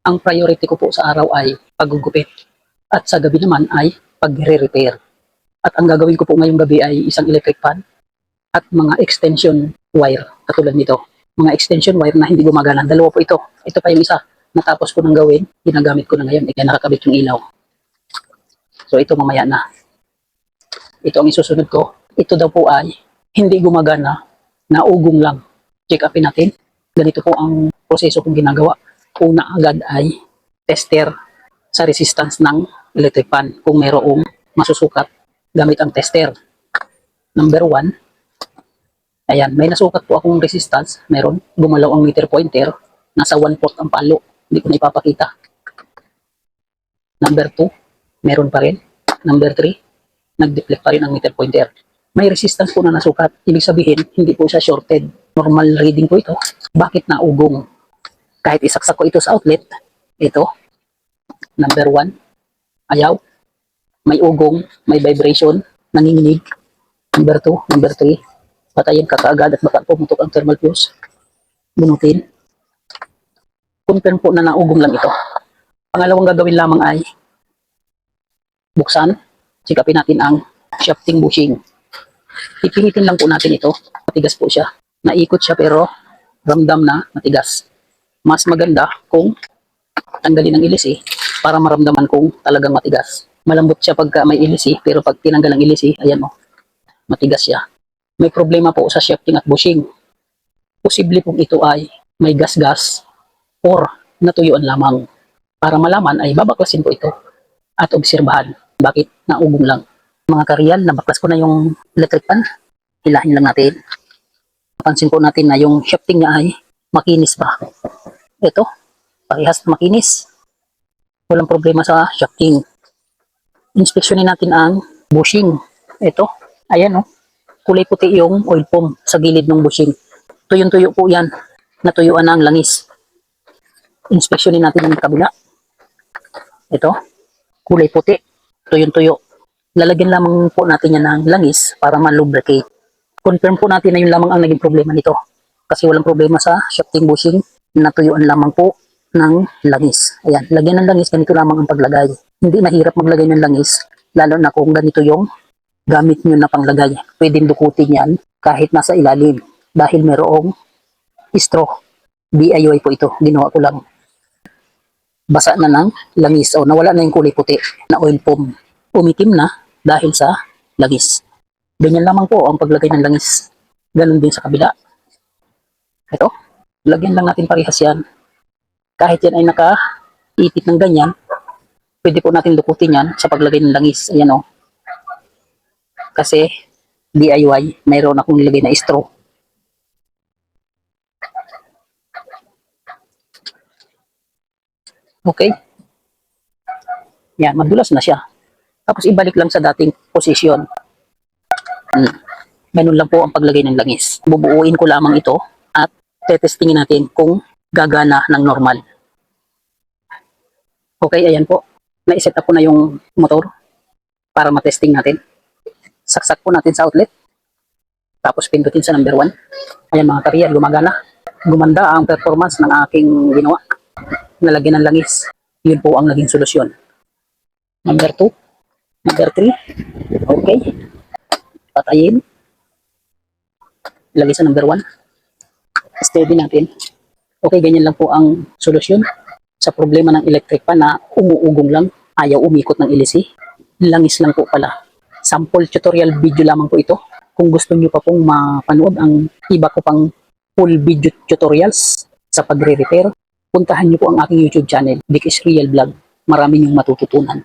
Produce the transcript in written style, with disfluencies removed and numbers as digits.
Ang priority ko po sa araw ay paggugupit at sa gabi naman ay pagre-repair. At ang gagawin ko po ngayong gabi ay isang electric fan at mga extension wire katulad nito. Mga extension wire na hindi gumagana. Dalawa po ito. Ito pa yung isa. Natapos ko nang gawin. Ginagamit ko na ngayon. Kaya nakakabit yung ilaw. So ito mamaya na. Ito ang isusunod ko. Ito daw po ay hindi gumagana. Naugong lang. Check upin natin. Ganito po ang proseso kong ginagawa. Una agad ay tester sa resistance ng electric fan kung mayroong masusukat gamit ang tester. Number 1, ayan, may nasukat po akong resistance. Meron, gumalaw ang meter pointer. Nasa 1/4 ang palo. Hindi ko na ipapakita. Number 2, meron pa rin. Number 3, nag-deflect pa rin ang meter pointer. May resistance po na nasukat. Ibig sabihin, hindi po siya shorted. Normal reading po ito. Bakit naugong? Kahit isaksak ko ito sa outlet, ito, number 1, ayaw, may ugong, may vibration, nanginginig. Number 2, number 3, patayin ka kaagad at baka pumutok ang thermal fuse. Bunutin. Confirm po na naugong lang ito. Pangalawang gagawin lamang ay buksan, sikapin natin ang shafting bushing. Ipingitin lang po natin ito. Matigas po siya. Naikot siya pero ramdam na matigas. Mas maganda kung tanggalin ang ilisi para maramdaman kung talagang matigas. Malambot siya pagka may ilisi pero pag tinanggal ang ilisi, ayan o, matigas siya. May problema po sa shafting at bushing. Posible pong ito ay may gas-gas or natuyuan lamang. Para malaman ay babaklasin po ito at obserbahan bakit naugong lang. Mga kareal, nabaklas ko na yung electric fan. Hilahin lang natin. Napansin po natin na yung shafting niya ay makinis pa. Ito, parehas na makinis. Walang problema sa shafting. Inspeksyonin natin ang bushing. Ito, ayan o. Kulay puti yung oil pump sa gilid ng bushing. Tuyong-tuyo po yan. Natuyuan na ang langis. Inspeksyonin natin ang kabila. Ito, kulay puti. Tuyong-tuyo. Lalagyan lamang po natin yan ng langis para ma-lubricate. Confirm po natin na yun lamang ang naging problema nito. Kasi walang problema sa shafting bushing. Natuyuan lamang po ng langis. Ayan, lagyan ng langis, ganito lamang ang paglagay. Hindi mahirap maglagay ng langis, lalo na kung ganito yung gamit nyo na panglagay. Pwedeng dukutin yan kahit nasa ilalim dahil mayroong straw. DIY po ito, ginawa ko lang. Basa na ng langis o nawala na yung kulay puti na oil pump. Umitim na dahil sa langis. Ganyan lamang po ang paglagay ng langis. Ganun din sa kabila. Ito. Lagyan lang natin parehas yan. Kahit yan ay naka-ipit ng ganyan, pwede po natin dukutin yan sa paglagay ng langis. Ayan o. Kasi DIY, mayroon akong nilagay na straw. Okay. Yan, madulas na siya. Tapos ibalik lang sa dating posisyon. Ganun lang po ang paglagay ng langis. Bubuuin ko lamang ito at tetestingin natin kung gagana ng normal. Okay, ayan po. Na-set up ko na yung motor para matesting natin. Saksak po natin sa outlet. Tapos pindutin sa number 1. Ayan mga kareal, gumagana. Gumanda ang performance ng aking ginawa. Nalagyan ng langis. Yun po ang naging solusyon. Number 2. Number 3. Okay. Patayin. Lagay sa number 1. Steady natin. Okay, ganyan lang po ang solusyon sa problema ng electric fan na umuugong lang, ayaw umikot ng ilisi. Langis lang po pala. Sample tutorial video lamang po ito. Kung gusto nyo pa pong mapanood ang iba ko pang full video tutorials sa pagre-repair, puntahan nyo po ang aking YouTube channel, Vic is Real Vlog. Marami nyong matututunan.